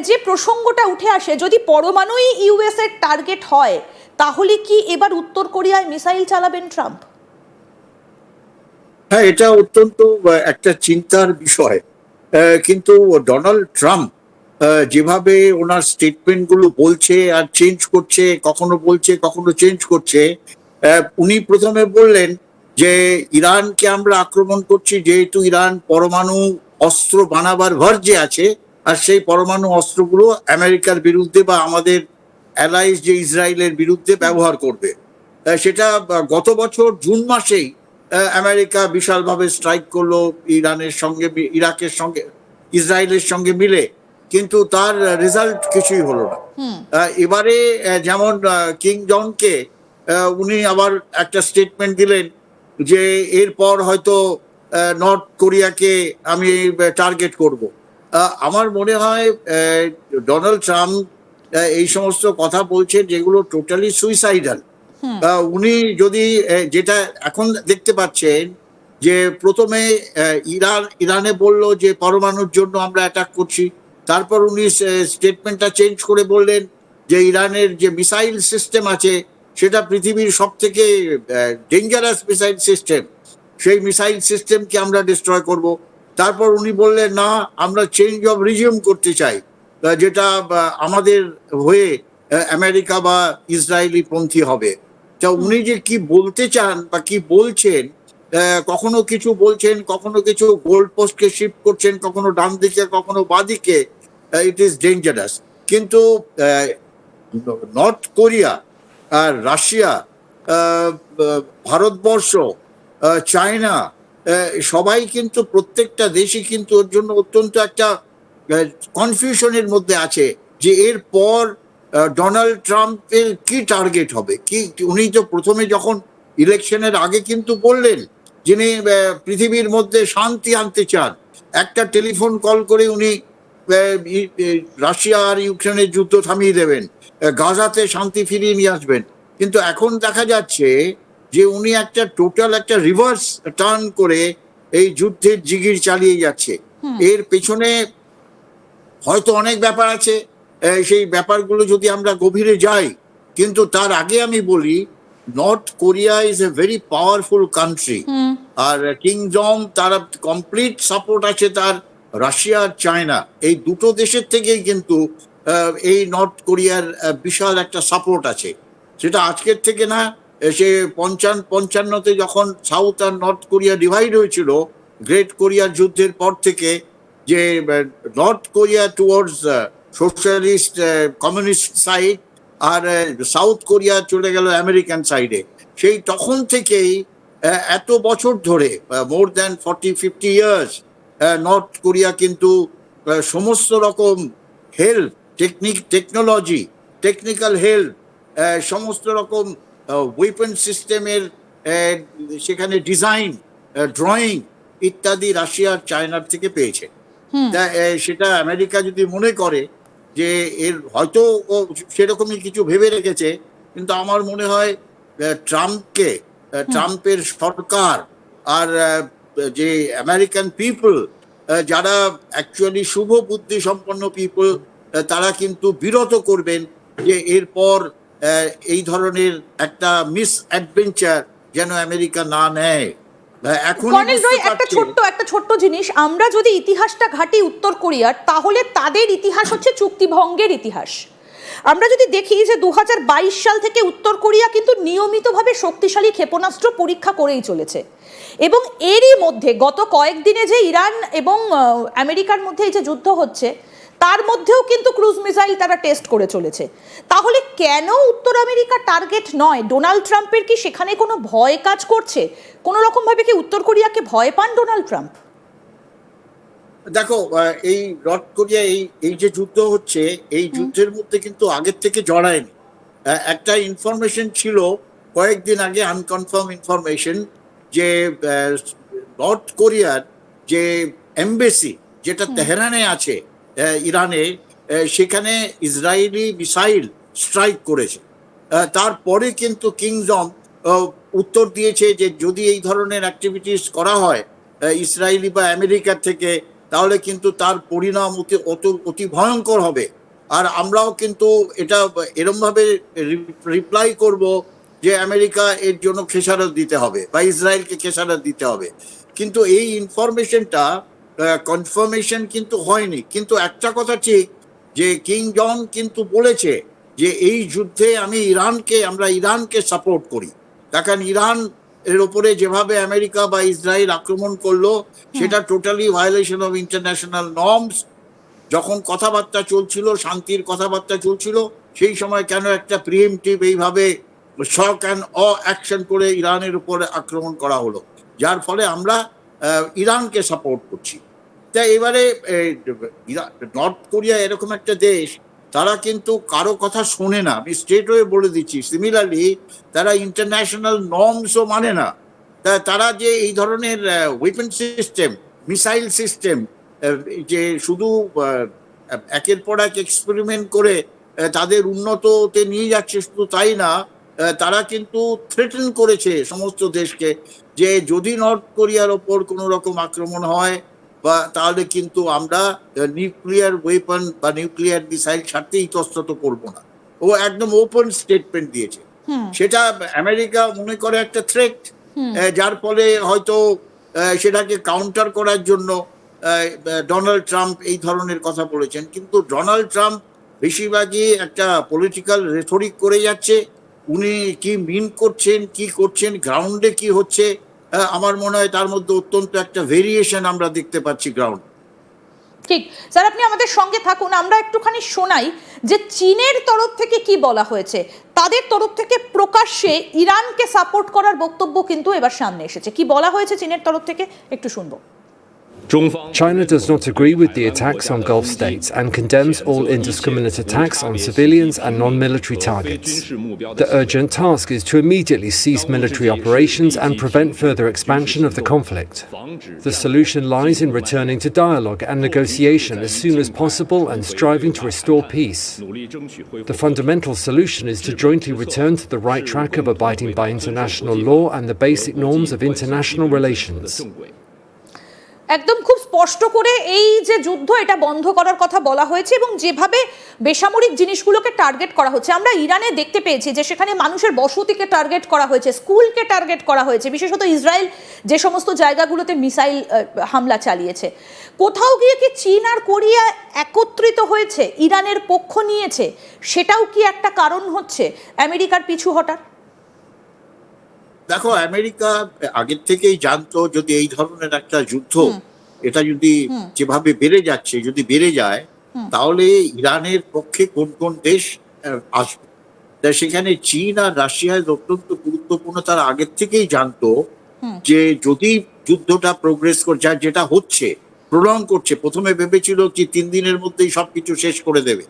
যে প্রসঙ্গটা উঠে আসে, যদি পরমাণুই ইউএস এর টার্গেট হয়, তাহলে কি এবার উত্তর কোরিয়ায় মিসাইল চালাবেন ট্রাম্প? হ্যাঁ, এটা অত্যন্ত একটা চিন্তার বিষয়। কিন্তু ডোনাল্ড ট্রাম্প যেভাবে ওনার স্টেটমেন্ট গুলো বলছে আর চেঞ্জ করছে, কখনো বলছে কখনো চেঞ্জ করছে। উনি প্রথমে বললেন যে ইরানকে আমরা আক্রমণ করছি যেহেতু ইরান পরমাণু অস্ত্র বানাবার ভার্জে আছে, আর সেই পরমাণু অস্ত্রগুলো আমেরিকার বিরুদ্ধে বা আমাদের অ্যালাইজ যে ইসরায়েলের বিরুদ্ধে ব্যবহার করবে। সেটা গত বছর জুন মাসেই আমেরিকা বিশালভাবে স্ট্রাইক করলো ইরানের সঙ্গে, ইরাকের সঙ্গে, ইসরায়েলের সঙ্গে মিলে, কিন্তু তার রেজাল্ট কিছুই হলো না। এবারে যেমন কিং জংকে উনি আবার একটা স্টেটমেন্ট দিলেন যে এরপর হয়তো নর্থ কোরিয়াকে আমি টার্গেট করব। আমার মনে হয় ডোনাল্ড ট্রাম্প এই সমস্ত কথা বলছেন যেগুলো টোটালি সুইসাইডাল। উনি যদি যেটা এখন দেখতে পাচ্ছেন যে প্রথমে ইরানে বলল যে পরমাণুর জন্য আমরা অ্যাটাক করছি, তারপর উনি স্টেটমেন্টটা চেঞ্জ করে বললেন যে ইরানের যে মিসাইল সিস্টেম আছে সেটা পৃথিবীর সব থেকে ডেঞ্জারাস মিসাইল সিস্টেম, সেই মিসাইল সিস্টেমকে আমরা ডিস্ট্রয় করব। তারপর উনি বললেন না, আমরা চেঞ্জ অফ রিজিউম করতে চাই, যেটা আমাদের হয়ে আমেরিকা বা ইসরায়েলি পন্থী হবে। তা উনি যে কি বলতে চান বা কি বলছেন, কখনো কিছু বলছেন, কখনো কিছু গোল পোস্টকে শিফট করছেন, কখনো ডান দিকে কখনো বাদিকে, ইট ইজ ডেঞ্জারাস। কিন্তু নর্থ কোরিয়া আর রাশিয়া, ভারতবর্ষ, চায়না, সবাই কিন্তু প্রত্যেকটা দেশই কিন্তু ওর জন্য অত্যন্ত একটা কনফিউশনের মধ্যে আছে যে এরপর ডোনাল্ড ট্রাম্পের কি টার্গেট হবে। কি উনি তো প্রথমে যখন ইলেকশনের আগে কিন্তু বললেন যিনি পৃথিবীর মধ্যে শান্তি আনতে চান, একটা টেলিফোন কল করে উনি রাশিয়া আর ইউক্রেনের যুদ্ধ থামিয়ে দেবেন, গাজাতে শান্তি ফিরিয়ে নিয়ে আসবেন। কিন্তু এখন দেখা যাচ্ছে যে উনি একটা টোটাল একটা রিভার্স টার্ন করে এই যুদ্ধের জিগির চালিয়ে যাচ্ছে। এর পেছনে হয়তো অনেক ব্যাপার আছে, সেই ব্যাপারগুলো যদি আমরা গভীরে যাই, কিন্তু তার আগে আমি বলি north Korea is a very powerful country. আর কিং জং তার কমপ্লিট সাপোর্ট আছে তার রাশিয়া আর চায়না, এই দুটো দেশের থেকেই কিন্তু এই নর্থ কোরিয়ার বিশাল একটা সাপোর্ট আছে। সেটা আজকের থেকে না, সে 55-55-তে যখন সাউথ আর নর্থ কোরিয়া ডিভাইড হয়েছিল গ্রেট কোরিয়ার যুদ্ধের পর থেকে, যে north Korea towards socialist communist side আর সাউথ কোরিয়া চলে গেল আমেরিকান সাইডে, সেই তখন থেকেই এত বছর ধরে more than 40-50 years north Korea কিন্তু সমস্ত রকম হেল্প, টেকনোলজি, টেকনিক্যাল হেল্প, সমস্ত রকম ওয়েপন সিস্টেমের সেখানে ডিজাইন, ড্রয়িং ইত্যাদি রাশিয়া আর চায়নার থেকে পেয়েছে। সেটা আমেরিকা যদি মনে করে যে এর হয়তো ও সেরকমই কিছু ভেবে রেখেছে, কিন্তু আমার মনে হয় ট্রাম্পকে, ট্রাম্পের সরকার আর যে আমেরিকান পিপল যারা অ্যাকচুয়ালি শুভ বুদ্ধি সম্পন্ন পিপল, তারা কিন্তু বিরত করবেন যে এরপর এই ধরনের একটা মিস অ্যাডভেঞ্চার যেন আমেরিকা না নেয়। একটা ছোট্ট জিনিস, আমরা যদি ইতিহাসটা ঘাঁটি উত্তর কোরিয়ার, তাহলে তাদের ইতিহাস হচ্ছে চুক্তিভঙ্গের ইতিহাস। আমরা যদি দেখি যে 2022 সাল থেকে উত্তর কোরিয়া কিন্তু নিয়মিতভাবে শক্তিশালী ক্ষেপণাস্ত্র পরীক্ষা করেই চলেছে, এবং এরই মধ্যে গত কয়েকদিনে যে ইরান এবং আমেরিকার মধ্যে এই যে যুদ্ধ হচ্ছে, তার মধ্যেও কিন্তু ক্রুজ মিসাইল তারা টেস্ট করে চলেছে। তাহলে কেন উত্তর আমেরিকা টার্গেট নয়? ডোনাল্ড ট্রাম্পের কি সেখানে কোনো ভয় কাজ করছে? কোনো রকম ভাবে কি উত্তর কোরিয়াকে ভয় পান ডোনাল্ড ট্রাম্প? দেখো, এই নর্থ কোরিয়া এই যে যুদ্ধ হচ্ছে, এই যুদ্ধের মধ্যে কিন্তু আগের থেকে জড়ায়নি। একটা ইনফরমেশন ছিল কয়েকদিন আগে, আনকনফার্ম ইনফরমেশন, যে নর্থ কোরিয়ার যে এমবেসি যেটা তেহরানে আছে ইরানে, সেখানে ইসরায়েলি মিসাইল স্ট্রাইক করেছে। তারপরে কিন্তু কিং জং উত্তর দিয়েছে যে যদি এই ধরনের অ্যাক্টিভিটিস করা হয় ইসরায়েলি বা আমেরিকার থেকে, তাহলে কিন্তু তার পরিণাম অতি ভয়ঙ্কর হবে। আর আমরাও কিন্তু এটা এরমভাবে রিপ্লাই করব যে আমেরিকা এর জন্য খেসারত দিতে হবে বা ইসরায়েলকে খেসারত দিতে হবে। কিন্তু এই ইনফরমেশনটা কনফার্মেশন কিন্তু হয়নি। কিন্তু একটা কথা ঠিক যে কিং জন কিন্তু বলেছে যে এই যুদ্ধে আমরা ইরানকে সাপোর্ট করি। দেখেন ইরান এর উপরে যেভাবে আমেরিকা বা ইসরায়েল আক্রমণ করলো সেটা totally violation of international norms. যখন কথাবার্তা চলছিল, শান্তির কথাবার্তা চলছিল, সেই সময় কেন একটা প্রিএমটিভ এইভাবে শক অ্যান্ড অ্যাকশন করে ইরানের উপরে আক্রমণ করা হলো, যার ফলে আমরা ইরানকে সাপোর্ট করছি। তাই এবারে নর্থ কোরিয়া এরকম একটা দেশ, তারা কিন্তু কারো কথা শোনে না, আমি স্ট্রেট ওয়ে বলে দিচ্ছি। সিমিলারলি তারা ইন্টারন্যাশনাল নর্মসও মানে না। তারা যে এই ধরনের ওয়েপন সিস্টেম, মিসাইল সিস্টেম, যে শুধু একের পর এক এক্সপেরিমেন্ট করে তাদের উন্নততে নিয়ে যাচ্ছে, শুধু তাই না, তারা কিন্তু থ্রেটেন করেছে সমস্ত দেশকে যে যদি নর্থ কোরিয়ার ওপর কোনো রকম আক্রমণ হয় বা তাহলে কিন্তু আমরা নিউক্লিয়ার ওয়েপন বা নিউক্লিয়ার মিসাইল ছাড়তে ইতস্তত করবো না। ও একদম ওপেন স্টেটমেন্ট দিয়েছে। সেটা আমেরিকা মনে করে একটা থ্রেট, যার ফলে হয়তো সেটাকে কাউন্টার করার জন্য ডোনাল্ড ট্রাম্প এই ধরনের কথা বলেছেন। কিন্তু ডোনাল্ড ট্রাম্প বেশিরভাগই একটা পলিটিক্যাল রেথরিক করে যাচ্ছে। উনি কি মিন করছেন, কি করছেন, গ্রাউন্ডে কি হচ্ছে, আমার মনে হয় তার মধ্যে অত্যন্ত একটা ভেরিয়েশন আমরা দেখতে পাচ্ছি গ্রাউন্ড। ঠিক স্যার, আপনি আমাদের সঙ্গে থাকুন, আমরা একটুখানি শোনাই যে চীনের তরফ থেকে কি বলা হয়েছে। তাদের তরফ থেকে প্রকাশ্যে ইরানকে সাপোর্ট করার বক্তব্য কিন্তু এবার সামনে এসেছে। কি বলা হয়েছে চীনের তরফ থেকে একটু শুনবো। China does not agree with the attacks on Gulf states and condemns all indiscriminate attacks on civilians and non-military targets. The urgent task is to immediately cease military operations and prevent further expansion of the conflict. The solution lies in returning to dialogue and negotiation as soon as possible and striving to restore peace. The fundamental solution is to jointly return to the right track of abiding by international law and the basic norms of international relations. একদম খুব স্পষ্ট করে এই যে যুদ্ধ, এটা বন্ধ করার কথা বলা হয়েছে এবং যেভাবে বেসামরিক জিনিসগুলোকে টার্গেট করা হচ্ছে, আমরা ইরানে দেখতে পেয়েছি যে সেখানে মানুষের বসতিকে টার্গেট করা হয়েছে, স্কুলকে টার্গেট করা হয়েছে, বিশেষত ইসরায়েল যে সমস্ত জায়গাগুলোতে মিসাইল হামলা চালিয়েছে। কোথাও গিয়ে কি চীন আর কোরিয়া একত্রিত হয়েছে, ইরানের পক্ষ নিয়েছে, সেটাও কি একটা কারণ হচ্ছে আমেরিকার পিছু হটার? দেখো, আমেরিকা আগের থেকেই জানতো যদি এই ধরনের একটা যুদ্ধ এটা যদি যেভাবে বেড়ে যাচ্ছে, যদি বেড়ে যায়, তাহলে ইরানের পক্ষে কোন কোন দেশ আসবে। সেখানে চীন আর রাশিয়া অত্যন্ত গুরুত্বপূর্ণ। তারা আগের থেকেই জানতো যে যদি যুদ্ধটা প্রোগ্রেস করছে, যেটা হচ্ছে, প্রলং করছে, প্রথমে ভেবেছিল কি 3 দিনের মধ্যেই সবকিছু শেষ করে দেবে,